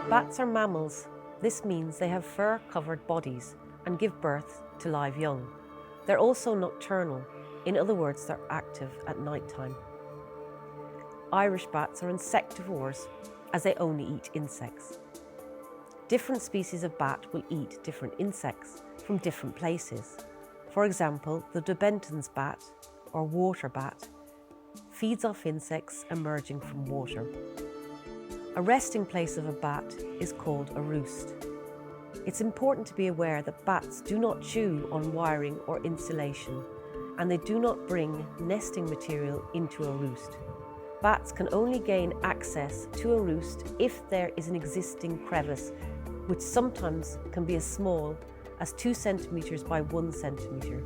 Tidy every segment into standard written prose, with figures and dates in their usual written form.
Bats are mammals. This means they have fur-covered bodies and give birth to live young. They're also nocturnal. In other words, they're active at night time. Irish bats are insectivores, as they only eat insects. Different species of bat will eat different insects from different places. For example, the de Benton's bat, or water bat, feeds off insects emerging from water. A resting place of a bat is called a roost. It's important to be aware that bats do not chew on wiring or insulation, and they do not bring nesting material into a roost. Bats can only gain access to a roost if there is an existing crevice, which sometimes can be as small as 2 centimetres by 1 centimetre.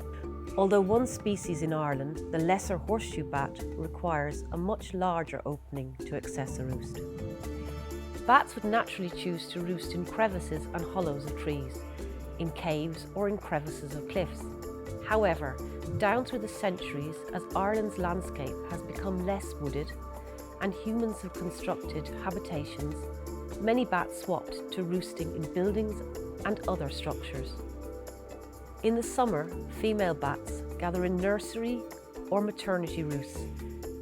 Although one species in Ireland, the lesser horseshoe bat, requires a much larger opening to access a roost. Bats would naturally choose to roost in crevices and hollows of trees, in caves or in crevices of cliffs. However, down through the centuries, as Ireland's landscape has become less wooded and humans have constructed habitations, many bats swapped to roosting in buildings and other structures. In the summer, female bats gather in nursery or maternity roosts,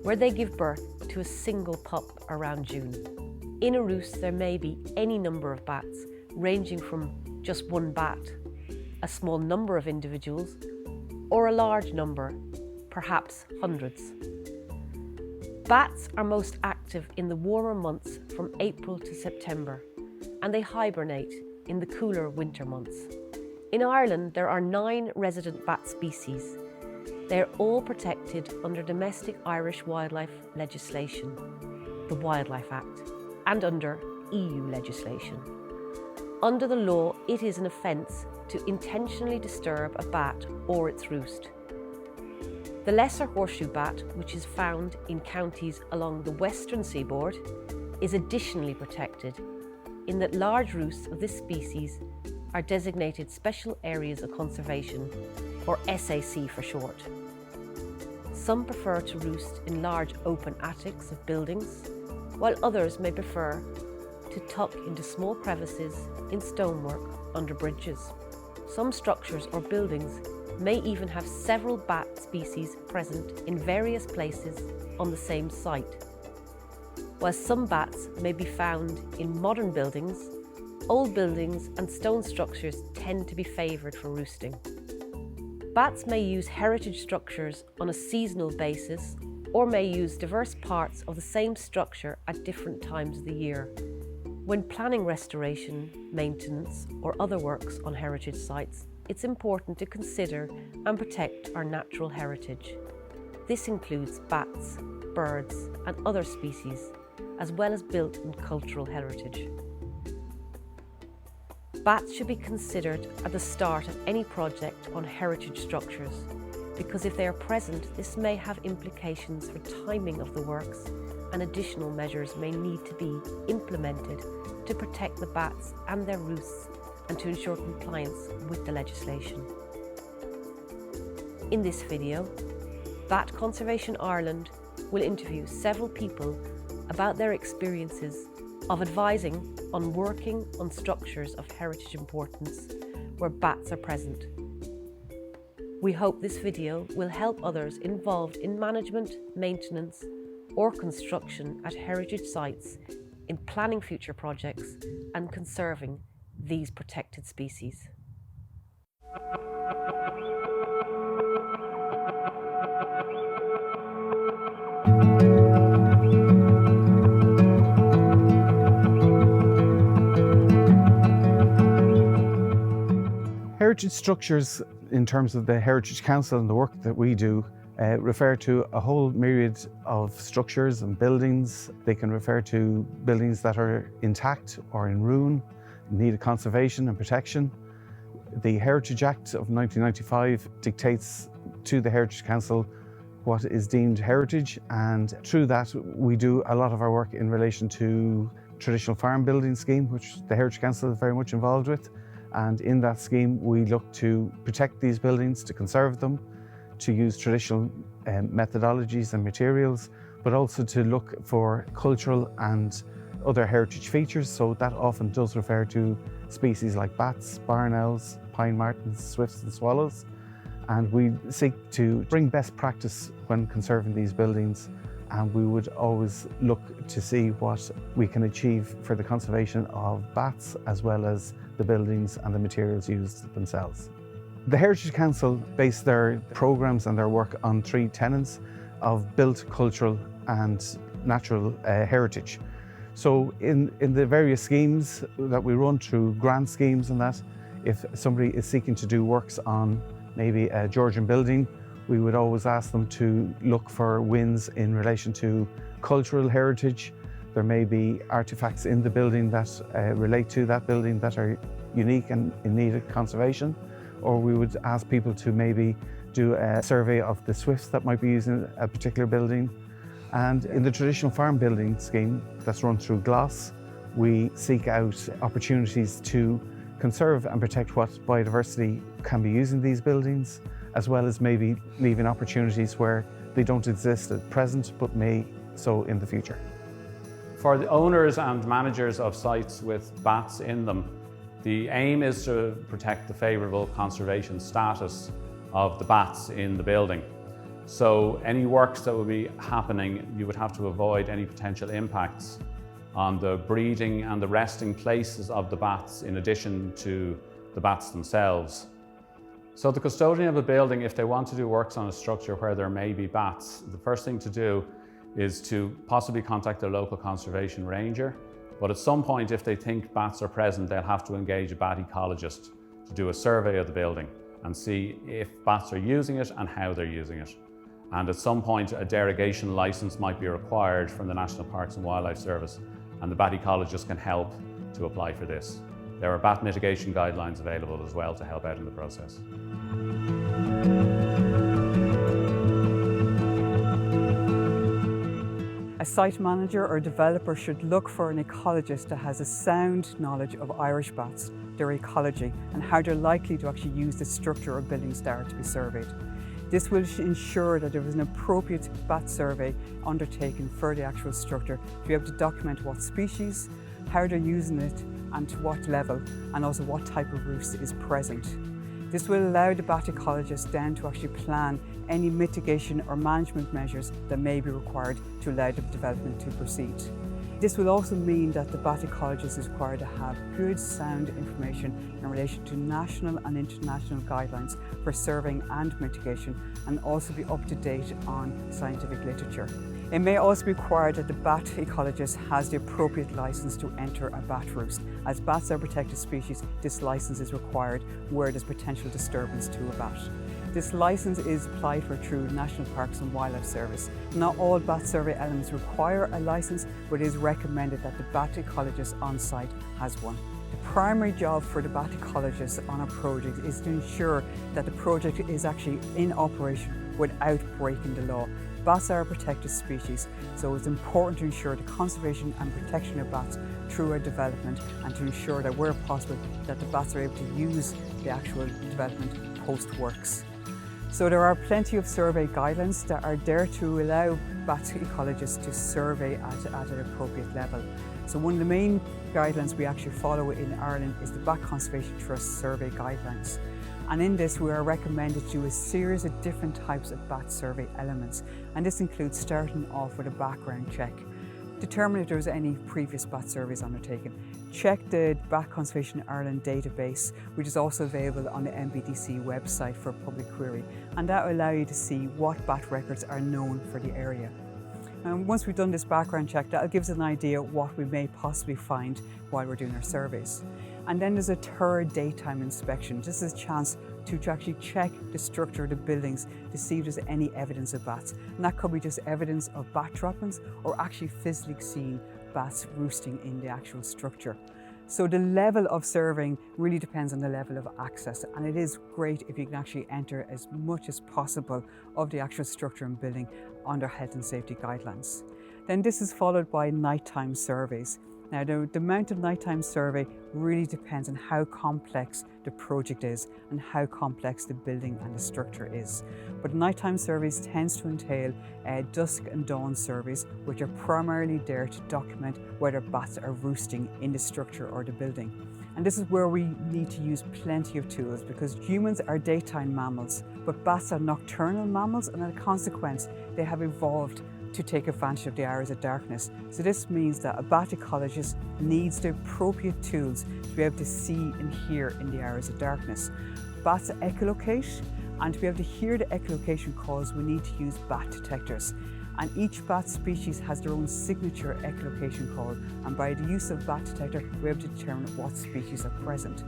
where they give birth to a single pup around June. In a roost, there may be any number of bats, ranging from just one bat, a small number of individuals, or a large number, perhaps hundreds. Bats are most active in the warmer months from April to September, and they hibernate in the cooler winter months. In Ireland, there are 9 resident bat species. They are all protected under domestic Irish wildlife legislation, the Wildlife Act, and under EU legislation. Under the law, it is an offence to intentionally disturb a bat or its roost. The lesser horseshoe bat, which is found in counties along the western seaboard, is additionally protected in that large roosts of this species are designated Special Areas of Conservation, or SAC for short. Some prefer to roost in large open attics of buildings, while others may prefer to tuck into small crevices in stonework under bridges. Some structures or buildings may even have several bat species present in various places on the same site. While some bats may be found in modern buildings, old buildings and stone structures tend to be favoured for roosting. Bats may use heritage structures on a seasonal basis or may use diverse parts of the same structure at different times of the year. When planning restoration, maintenance, or other works on heritage sites, it's important to consider and protect our natural heritage. This includes bats, birds, and other species, as well as built and cultural heritage. Bats should be considered at the start of any project on heritage structures, because if they are present, this may have implications for timing of the works, and additional measures may need to be implemented to protect the bats and their roosts and to ensure compliance with the legislation. In this video, Bat Conservation Ireland will interview several people about their experiences of advising on working on structures of heritage importance where bats are present. We hope this video will help others involved in management, maintenance, or construction at heritage sites in planning future projects and conserving these protected species. Heritage structures, in terms of the Heritage Council and the work that we do, refer to a whole myriad of structures and buildings. They can refer to buildings that are intact or in ruin, need conservation and protection. The Heritage Act of 1995 dictates to the Heritage Council what is deemed heritage, and through that we do a lot of our work in relation to traditional farm building scheme, which the Heritage Council is very much involved with. And in that scheme, we look to protect these buildings, to conserve them, to use traditional methodologies and materials, but also to look for cultural and other heritage features. So that often does refer to species like bats, barn owls, pine martens, swifts and swallows. And we seek to bring best practice when conserving these buildings, and we would always look to see what we can achieve for the conservation of bats as well as the buildings and the materials used themselves. The Heritage Council base their programmes and their work on three tenets of built, cultural and natural heritage. So in the various schemes that we run through grant schemes and that, if somebody is seeking to do works on maybe a Georgian building, we would always ask them to look for wins in relation to cultural heritage. There may be artifacts in the building that relate to that building that are unique and in need of conservation. Or we would ask people to maybe do a survey of the swifts that might be used in a particular building. And in the traditional farm building scheme that's run through GLOS, we seek out opportunities to conserve and protect what biodiversity can be used in these buildings, as well as maybe leaving opportunities where they don't exist at present but may so in the future. For the owners and managers of sites with bats in them, the aim is to protect the favourable conservation status of the bats in the building. So any works that would be happening, you would have to avoid any potential impacts on the breeding and the resting places of the bats in addition to the bats themselves. So the custodian of a building, if they want to do works on a structure where there may be bats, the first thing to do is to possibly contact their local conservation ranger. But at some point, if they think bats are present, they'll have to engage a bat ecologist to do a survey of the building and see if bats are using it and how they're using it. And at some point, a derogation license might be required from the National Parks and Wildlife Service, and the bat ecologist can help to apply for this. There are bat mitigation guidelines available as well to help out in the process. A site manager or developer should look for an ecologist that has a sound knowledge of Irish bats, their ecology, and how they're likely to actually use the structure or buildings that are to be surveyed. This will ensure that there is an appropriate bat survey undertaken for the actual structure to be able to document what species, how they're using it, and to what level, and also what type of roost is present. This will allow the bat ecologist then to actually plan any mitigation or management measures that may be required to allow the development to proceed. This will also mean that the bat ecologist is required to have good, sound information in relation to national and international guidelines for surveying and mitigation, and also be up to date on scientific literature. It may also be required that the bat ecologist has the appropriate licence to enter a bat roost. As bats are protected species, this licence is required where there's potential disturbance to a bat. This licence is applied for through National Parks and Wildlife Service. Not all bat survey elements require a licence, but it is recommended that the bat ecologist on site has one. The primary job for the bat ecologist on a project is to ensure that the project is actually in operation without breaking the law. Bats are a protected species, so it's important to ensure the conservation and protection of bats through our development, and to ensure that where possible that the bats are able to use the actual development post-works. So there are plenty of survey guidelines that are there to allow bat ecologists to survey at an appropriate level. So one of the main guidelines we actually follow in Ireland is the Bat Conservation Trust survey guidelines. And in this, we are recommended to do a series of different types of bat survey elements. And this includes starting off with a background check. Determine if there was any previous bat surveys undertaken. Check the Bat Conservation Ireland database, which is also available on the MBDC website for public query. And that will allow you to see what bat records are known for the area. And once we've done this background check, that'll give us an idea what we may possibly find while we're doing our surveys. And then there's a third daytime inspection. This is a chance to actually check the structure of the buildings to see if there's any evidence of bats. And that could be just evidence of bat droppings or actually physically seeing bats roosting in the actual structure. So the level of surveying really depends on the level of access, and it is great if you can actually enter as much as possible of the actual structure and building under health and safety guidelines. Then this is followed by nighttime surveys. Now the amount of nighttime survey really depends on how complex the project is and how complex the building and the structure is. But nighttime surveys tends to entail dusk and dawn surveys, which are primarily there to document whether bats are roosting in the structure or the building. And this is where we need to use plenty of tools, because humans are daytime mammals, but bats are nocturnal mammals, and as a consequence, they have evolved to take advantage of the hours of darkness. So this means that a bat ecologist needs the appropriate tools to be able to see and hear in the hours of darkness. Bats echolocate, and to be able to hear the echolocation calls, we need to use bat detectors. And each bat species has their own signature echolocation call, and by the use of bat detector, we're able to determine what species are present.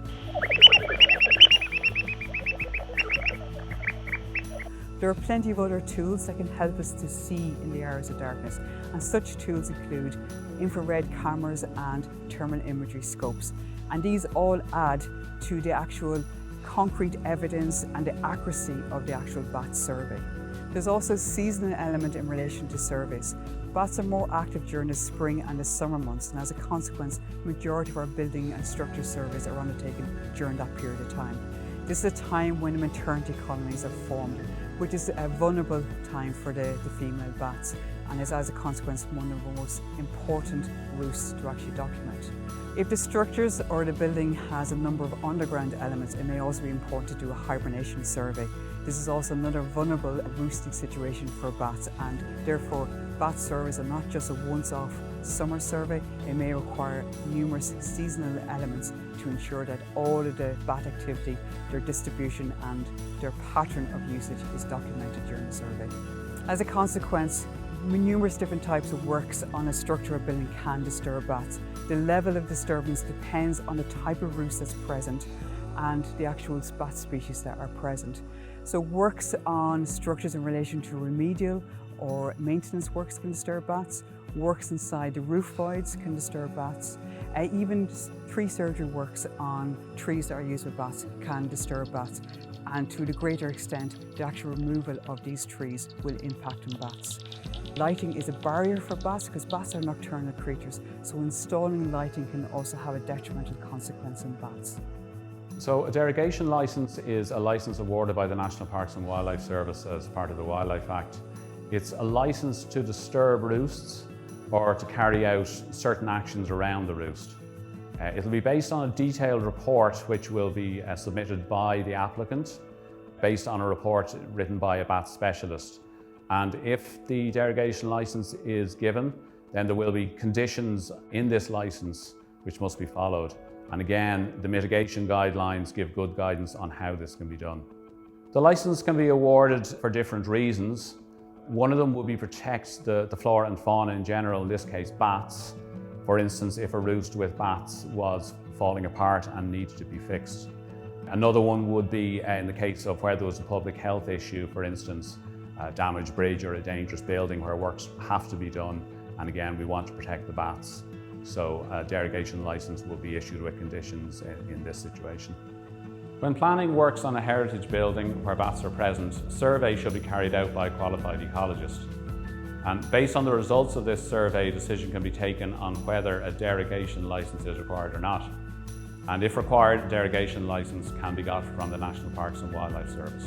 There are plenty of other tools that can help us to see in the hours of darkness, and such tools include infrared cameras and thermal imagery scopes. And these all add to the actual concrete evidence and the accuracy of the actual bat survey. There's also a seasonal element in relation to surveys. Bats are more active during the spring and the summer months, and as a consequence, the majority of our building and structure surveys are undertaken during that period of time. This is a time when the maternity colonies are formed, which is a vulnerable time for the female bats, and is as a consequence one of the most important roosts to actually document. If the structures or the building has a number of underground elements, it may also be important to do a hibernation survey. This is also another vulnerable roosting situation for bats, and therefore bat surveys are not just a once-off summer survey. It may require numerous seasonal elements to ensure that all of the bat activity, their distribution and their pattern of usage is documented during the survey. As a consequence, numerous different types of works on a structure or building can disturb bats. The level of disturbance depends on the type of roost that's present and the actual bat species that are present. So works on structures in relation to remedial or maintenance works can disturb bats. Works inside the roof voids can disturb bats. Even tree surgery works on trees that are used with bats can disturb bats. And to the greater extent, the actual removal of these trees will impact on bats. Lighting is a barrier for bats because bats are nocturnal creatures, so installing lighting can also have a detrimental consequence on bats. So a derogation licence is a licence awarded by the National Parks and Wildlife Service as part of the Wildlife Act. It's a licence to disturb roosts or to carry out certain actions around the roost. It'll be based on a detailed report which will be submitted by the applicant, based on a report written by a bat specialist. And if the derogation licence is given, then there will be conditions in this licence which must be followed. And again, the mitigation guidelines give good guidance on how this can be done. The licence can be awarded for different reasons. One of them would be protect the flora and fauna in general, in this case bats. For instance, if a roost with bats was falling apart and needed to be fixed. Another one would be in the case of where there was a public health issue, for instance, a damaged bridge or a dangerous building where works have to be done. And again, we want to protect the bats. So a derogation licence will be issued with conditions in this situation. When planning works on a heritage building where bats are present, a survey should be carried out by a qualified ecologist. And based on the results of this survey, a decision can be taken on whether a derogation licence is required or not. And if required, a derogation licence can be got from the National Parks and Wildlife Service.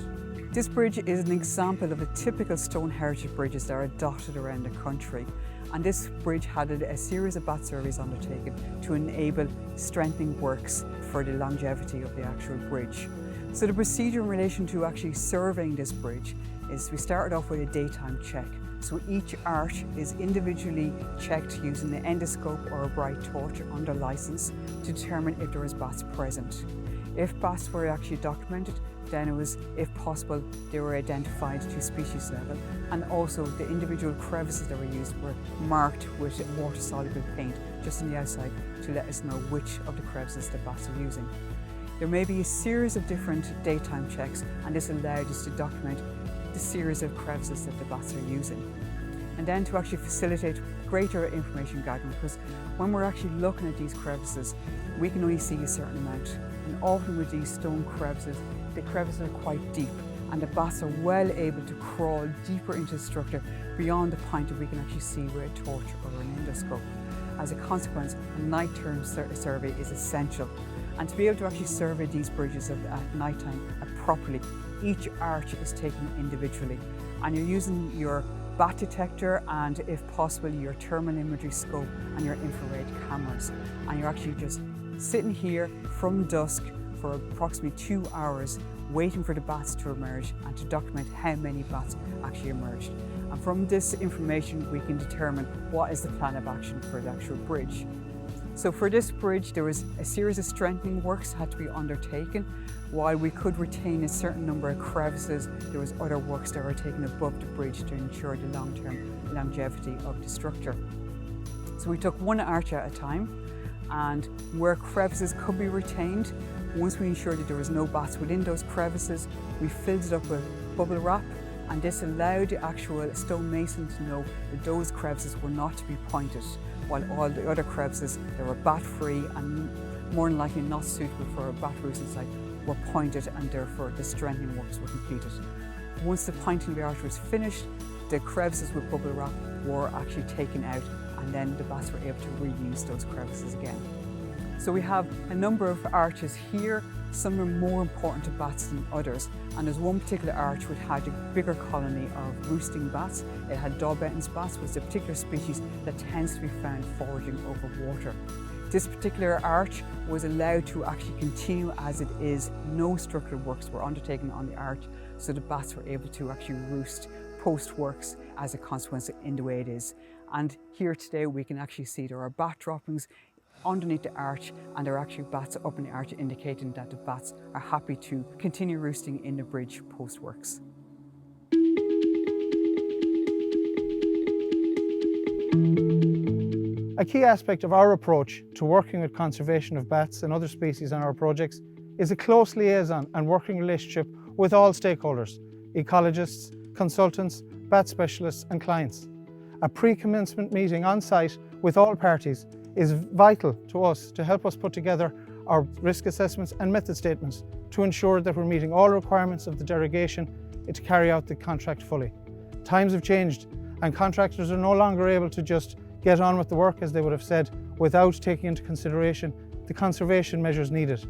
This bridge is an example of a typical stone heritage bridges that are dotted around the country. And this bridge had a series of bat surveys undertaken to enable strengthening works for the longevity of the actual bridge. So the procedure in relation to actually surveying this bridge is we started off with a daytime check. So each arch is individually checked using the endoscope or a bright torch under licence to determine if there is bats present. If bats were actually documented, then it was, if possible, they were identified to species level, and also the individual crevices that were used were marked with water-soluble paint just on the outside to let us know which of the crevices the bats are using. There may be a series of different daytime checks, and this allowed us to document the series of crevices that the bats are using. And then to actually facilitate greater information gathering, because when we're actually looking at these crevices, we can only see a certain amount. And often with these stone crevices, the crevices are quite deep, and the bats are well able to crawl deeper into the structure beyond the point that we can actually see with a torch or an endoscope. As a consequence, a night-term survey is essential. And to be able to actually survey these bridges at night time properly, each arch is taken individually. And you're using your bat detector and, if possible, your thermal imagery scope and your infrared cameras. And you're actually just sitting here from dusk for approximately 2 hours, waiting for the bats to emerge and to document how many bats actually emerged. And from this information, we can determine what is the plan of action for the actual bridge. So for this bridge, there was a series of strengthening works had to be undertaken. While we could retain a certain number of crevices, there was other works that were taken above the bridge to ensure the long-term longevity of the structure. So we took one arch at a time, and where crevices could be retained, once we ensured that there was no bats within those crevices, we filled it up with bubble wrap, and this allowed the actual stonemason to know that those crevices were not to be pointed, while all the other crevices that were bat-free and more than likely not suitable for a bat roosting site were pointed, and therefore the strengthening works were completed. Once the pointing of the arch was finished, the crevices with bubble wrap were actually taken out, and then the bats were able to reuse those crevices again. So we have a number of arches here. Some are more important to bats than others, and there's one particular arch which had a bigger colony of roosting bats. It had Dawbenton's bats, which is a particular species that tends to be found foraging over water. This particular arch was allowed to actually continue as it is. No structural works were undertaken on the arch, so the bats were able to actually roost post-works as a consequence in the way it is. And here today we can actually see there are bat droppings underneath the arch, and there are actually bats up in the arch, indicating that the bats are happy to continue roosting in the bridge post-works. A key aspect of our approach to working with conservation of bats and other species on our projects is a close liaison and working relationship with all stakeholders: ecologists, consultants, bat specialists and clients. A pre-commencement meeting on site with all parties is vital to us to help us put together our risk assessments and method statements to ensure that we're meeting all requirements of the derogation to carry out the contract fully. Times have changed, and contractors are no longer able to just get on with the work, as they would have said, without taking into consideration the conservation measures needed.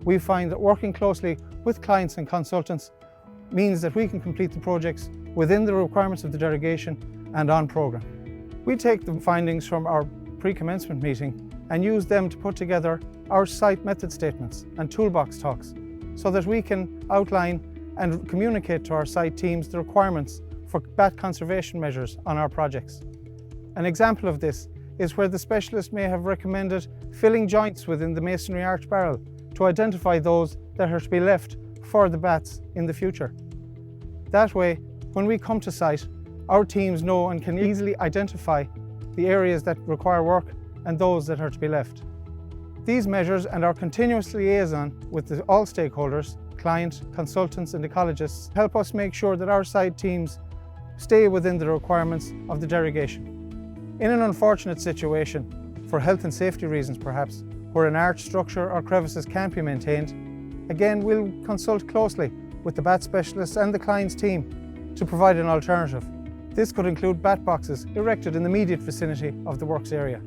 We find that working closely with clients and consultants means that we can complete the projects within the requirements of the derogation and on programme. We take the findings from our pre-commencement meeting and use them to put together our site method statements and toolbox talks, so that we can outline and communicate to our site teams the requirements for bat conservation measures on our projects. An example of this is where the specialist may have recommended filling joints within the masonry arch barrel to identify those that are to be left for the bats in the future. That way, when we come to site, our teams know and can easily identify the areas that require work and those that are to be left. These measures and our continuous liaison with all stakeholders, client, consultants and ecologists, help us make sure that our site teams stay within the requirements of the derogation. In an unfortunate situation, for health and safety reasons perhaps, where an arch structure or crevices can't be maintained, again we'll consult closely with the bat specialists and the client's team to provide an alternative. This could include bat boxes erected in the immediate vicinity of the works area.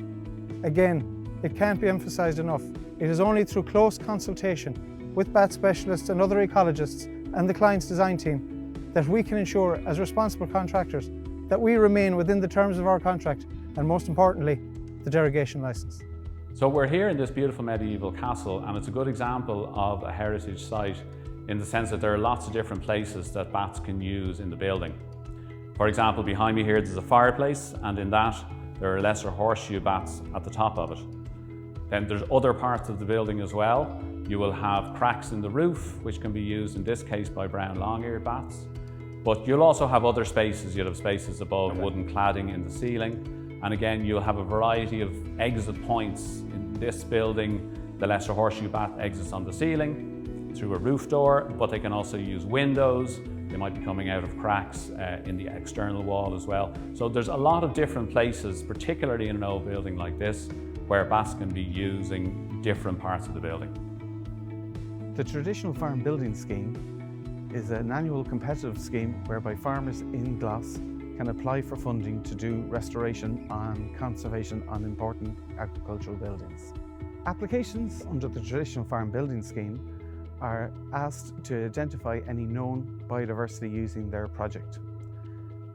Again, it can't be emphasised enough. It is only through close consultation with bat specialists and other ecologists and the client's design team that we can ensure, as responsible contractors, that we remain within the terms of our contract and, most importantly, the derogation licence. So we're here in this beautiful medieval castle, and it's a good example of a heritage site in the sense that there are lots of different places that bats can use in the building. For example, behind me here there's a fireplace, and in that there are lesser horseshoe bats at the top of it. Then there's other parts of the building as well. You will have cracks in the roof, which can be used in this case by brown long-eared bats. But you'll also have other spaces. You'll have spaces above wooden cladding in the ceiling. And again, you'll have a variety of exit points. In this building, the lesser horseshoe bat exits on the ceiling through a roof door, but they can also use windows. They might be coming out of cracks in the external wall as well. So there's a lot of different places, particularly in an old building like this, where bats can be using different parts of the building. The traditional farm building scheme is an annual competitive scheme whereby farmers in Glas can apply for funding to do restoration and conservation on important agricultural buildings. Applications under the Traditional Farm Building Scheme are asked to identify any known biodiversity using their project.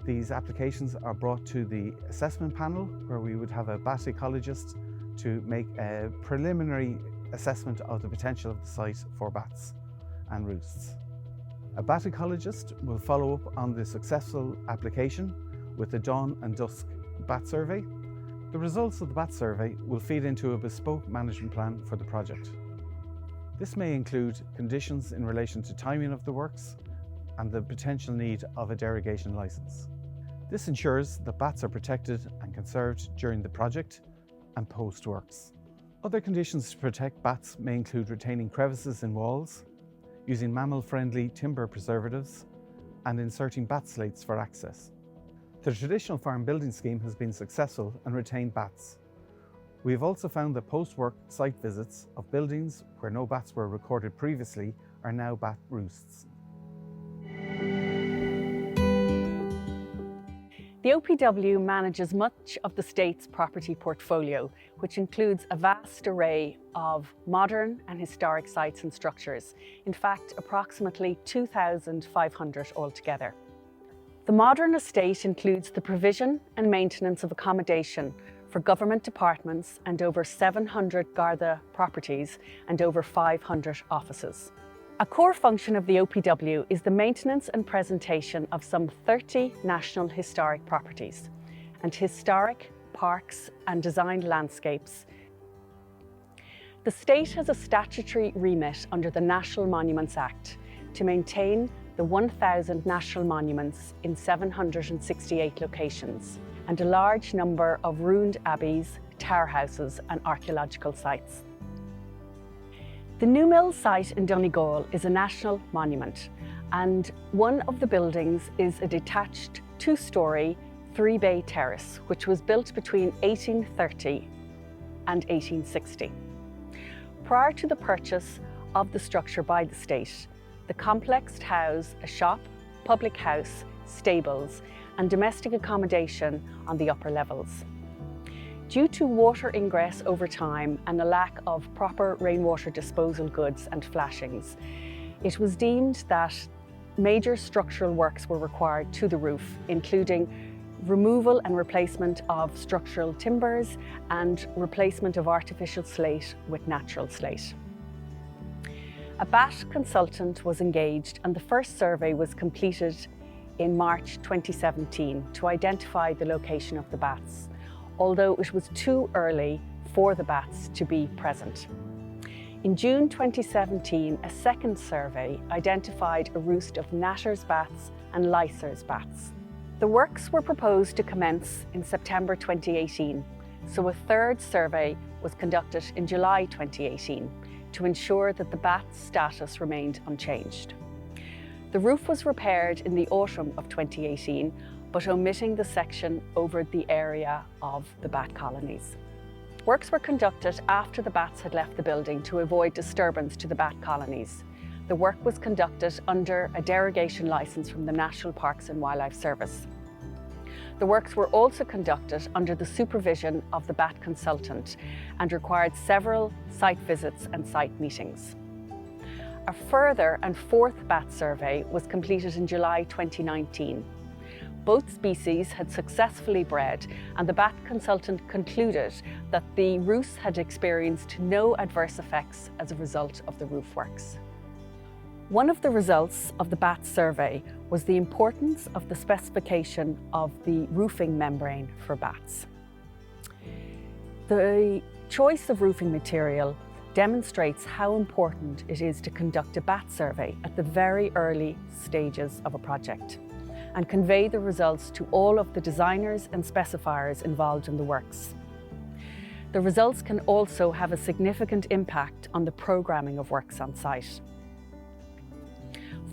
These applications are brought to the assessment panel, where we would have a bat ecologist to make a preliminary assessment of the potential of the site for bats and roosts. A bat ecologist will follow up on the successful application with the dawn and dusk bat survey. The results of the bat survey will feed into a bespoke management plan for the project. This may include conditions in relation to timing of the works and the potential need of a derogation licence. This ensures that bats are protected and conserved during the project and post-works. Other conditions to protect bats may include retaining crevices in walls, using mammal-friendly timber preservatives, and inserting bat slates for access. The Traditional Farm Building Scheme has been successful and retained bats. We have also found that post-work site visits of buildings where no bats were recorded previously are now bat roosts. The OPW manages much of the state's property portfolio, which includes a vast array of modern and historic sites and structures. In fact, approximately 2,500 altogether. The modern estate includes the provision and maintenance of accommodation for government departments and over 700 Garda properties and over 500 offices. A core function of the OPW is the maintenance and presentation of some 30 national historic properties and historic parks and designed landscapes. The state has a statutory remit under the National Monuments Act to maintain the 1,000 national monuments in 768 locations and a large number of ruined abbeys, tower houses and archaeological sites. The New Mill site in Donegal is a national monument, and one of the buildings is a detached two-storey, three-bay terrace, which was built between 1830 and 1860. Prior to the purchase of the structure by the state, the complex housed a shop, public house, stables, and domestic accommodation on the upper levels. Due to water ingress over time and a lack of proper rainwater disposal goods and flashings, it was deemed that major structural works were required to the roof, including removal and replacement of structural timbers and replacement of artificial slate with natural slate. A bat consultant was engaged and the first survey was completed in March 2017 to identify the location of the bats, although it was too early for the bats to be present. In June 2017, a second survey identified a roost of gnatter's bats and licer's bats. The works were proposed to commence in September 2018, so a third survey was conducted in July 2018 to ensure that the bat's status remained unchanged. The roof was repaired in the autumn of 2018, but omitting the section over the area of the bat colonies. Works were conducted after the bats had left the building to avoid disturbance to the bat colonies. The work was conducted under a derogation licence from the National Parks and Wildlife Service. The works were also conducted under the supervision of the bat consultant and required several site visits and site meetings. A further and fourth bat survey was completed in July 2019. Both species had successfully bred, and the bat consultant concluded that the roosts had experienced no adverse effects as a result of the roof works. One of the results of the bat survey was the importance of the specification of the roofing membrane for bats. The choice of roofing material demonstrates how important it is to conduct a bat survey at the very early stages of a project and convey the results to all of the designers and specifiers involved in the works. The results can also have a significant impact on the programming of works on site.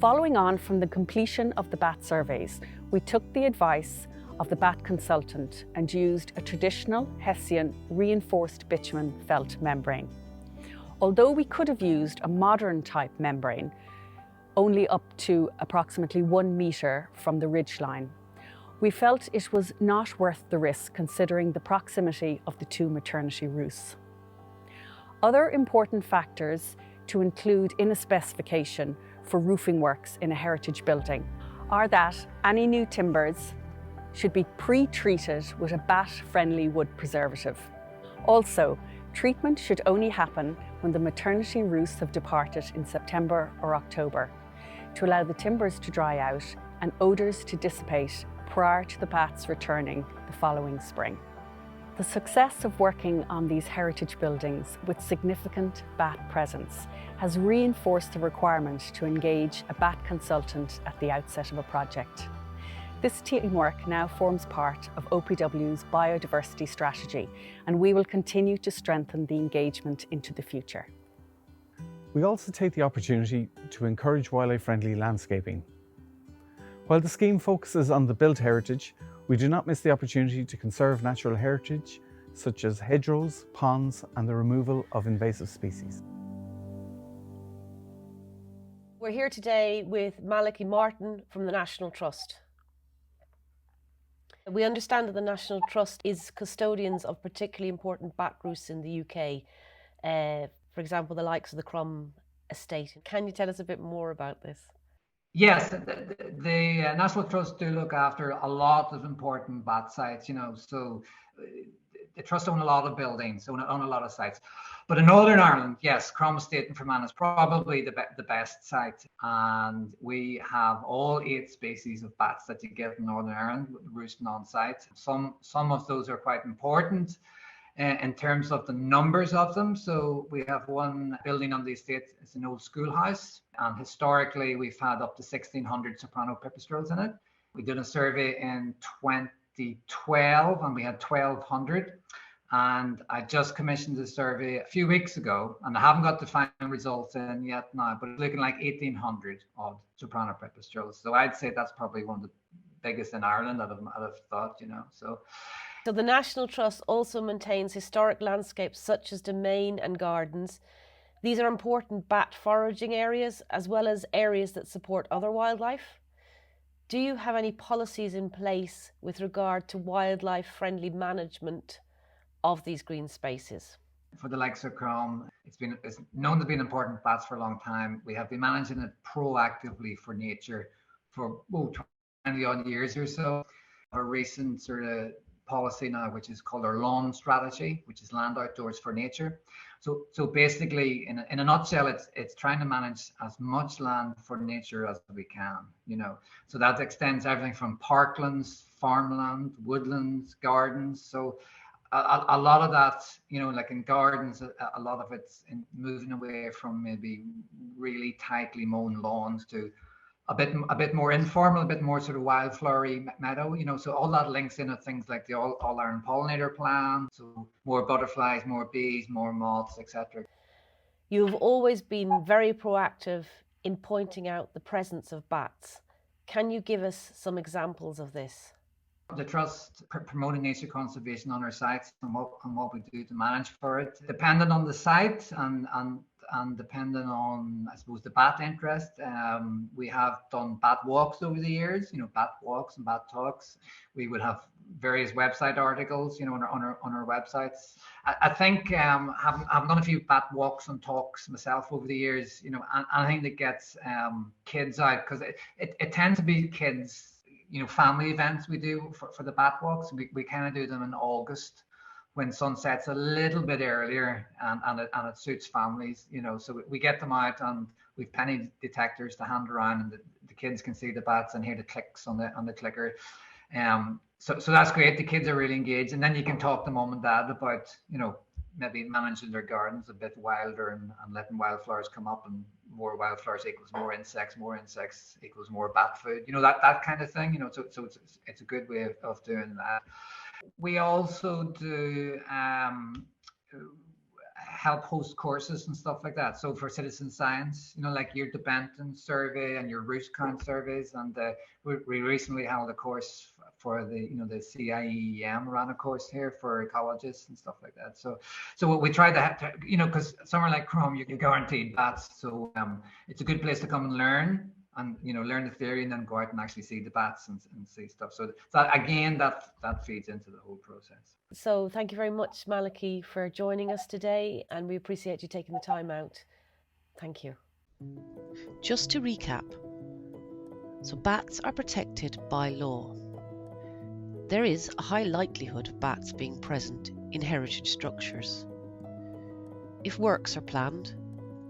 Following on from the completion of the bat surveys, we took the advice of the bat consultant and used a traditional Hessian reinforced bitumen felt membrane. Although we could have used a modern type membrane, only up to approximately 1 metre from the ridgeline, we felt it was not worth the risk considering the proximity of the two maternity roosts. Other important factors to include in a specification for roofing works in a heritage building are that any new timbers should be pre-treated with a bat-friendly wood preservative. Also, treatment should only happen when the maternity roosts have departed in September or October, to allow the timbers to dry out and odours to dissipate prior to the bats returning the following spring. The success of working on these heritage buildings with significant bat presence has reinforced the requirement to engage a bat consultant at the outset of a project. This teamwork now forms part of OPW's biodiversity strategy, and we will continue to strengthen the engagement into the future. We also take the opportunity to encourage wildlife-friendly landscaping. While the scheme focuses on the built heritage, we do not miss the opportunity to conserve natural heritage, such as hedgerows, ponds, and the removal of invasive species. We're here today with Malachy Martin from the National Trust. We understand that the National Trust is custodians of particularly important bat roosts in the UK, for example, the likes of the Crom estate. Can you tell us a bit more about this? Yes, the National Trust do look after a lot of important bat sites, so the Trust own a lot of buildings, own a lot of sites. But in Northern Ireland, yes, Crom Estate in Fermanagh is probably the best site. And we have all 8 species of bats that you get in Northern Ireland, roosting on site. Some of those are quite important in terms of the numbers of them. So we have one building on the estate, it's an old schoolhouse. And historically, we've had up to 1,600 soprano pipistrelles in it. We did a survey in 2012 and we had 1,200. And I just commissioned a survey a few weeks ago, and I haven't got the final results in yet now, but it's looking like 1,800 odd soprano pipistrelles. So I'd say that's probably one of the biggest in Ireland, I'd have thought, So the National Trust also maintains historic landscapes such as domain and gardens. These are important bat foraging areas, as well as areas that support other wildlife. Do you have any policies in place with regard to wildlife-friendly management of these green spaces? For the likes of Crom, it's known to be an important bats for a long time. We have been managing it proactively for nature for 20 odd years or so. Our recent sort of policy now, which is called our lawn strategy, which is land outdoors for nature. So basically, in a nutshell, it's trying to manage as much land for nature as we can, So that extends everything from parklands, farmland, woodlands, gardens. So a lot of that, like in gardens, a lot of it's moving away from maybe really tightly mown lawns to a bit more informal, a bit more sort of wildflowery meadow, So all that links in with things like the All Ireland pollinator plan, so more butterflies, more bees, more moths, etc. You've always been very proactive in pointing out the presence of bats. Can you give us some examples of this? The Trust promoting nature conservation on our sites and what we do to manage for it. Depending on the site and depending on, I suppose, the bat interest, we have done bat walks over the years, bat walks and bat talks. We would have various website articles, on our websites. I think I've done a few bat walks and talks myself over the years, and anything that gets kids out, because it tends to be kids, family events we do for the bat walks. We kind of do them in August when sun sets a little bit earlier and it suits families, so we get them out and we've penny detectors to hand around and the kids can see the bats and hear the clicks on the clicker. So that's great. The kids are really engaged, and then you can talk to mom and dad about, maybe managing their gardens a bit wilder and letting wildflowers come up, and more wildflowers equals more insects equals more bat food, that kind of thing, so it's a good way of doing that. We also do help host courses and stuff like that. So for citizen science, like your DeBenton survey and your roost count surveys, and we recently held a course for the CIEM ran a course here for ecologists and stuff like that. So what we try to have, because somewhere like Crom, you're guaranteed bats, so it's a good place to come and learn and learn the theory and then go out and actually see the bats and see stuff. So that again, that feeds into the whole process. So thank you very much, Malachy, for joining us today, and we appreciate you taking the time out. Thank you. Just to recap, so bats are protected by law. There is a high likelihood of bats being present in heritage structures. If works are planned,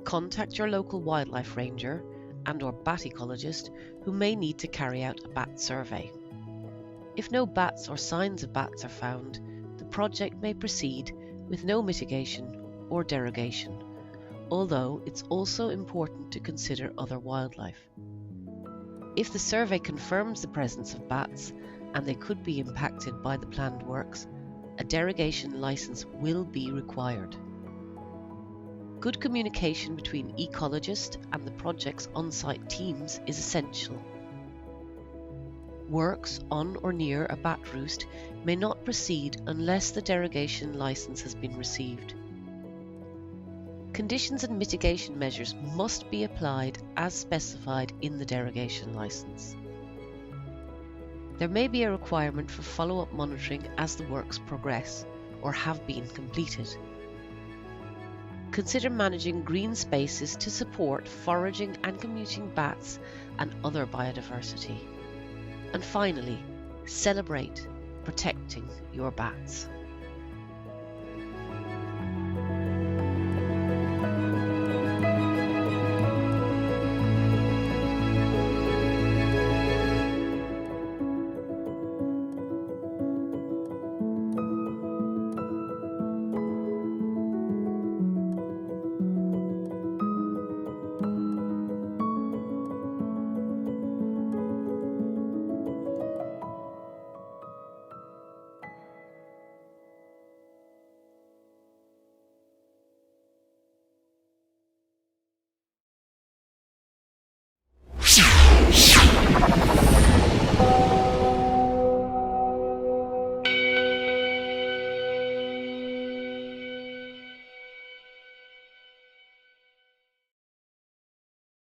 contact your local wildlife ranger and/or bat ecologist who may need to carry out a bat survey. If no bats or signs of bats are found, the project may proceed with no mitigation or derogation, although it's also important to consider other wildlife. If the survey confirms the presence of bats and they could be impacted by the planned works, a derogation license will be required. Good communication between ecologists and the project's on-site teams is essential. Works on or near a bat roost may not proceed unless the derogation license has been received. Conditions and mitigation measures must be applied as specified in the derogation license. There may be a requirement for follow-up monitoring as the works progress or have been completed. Consider managing green spaces to support foraging and commuting bats and other biodiversity. And finally, celebrate protecting your bats.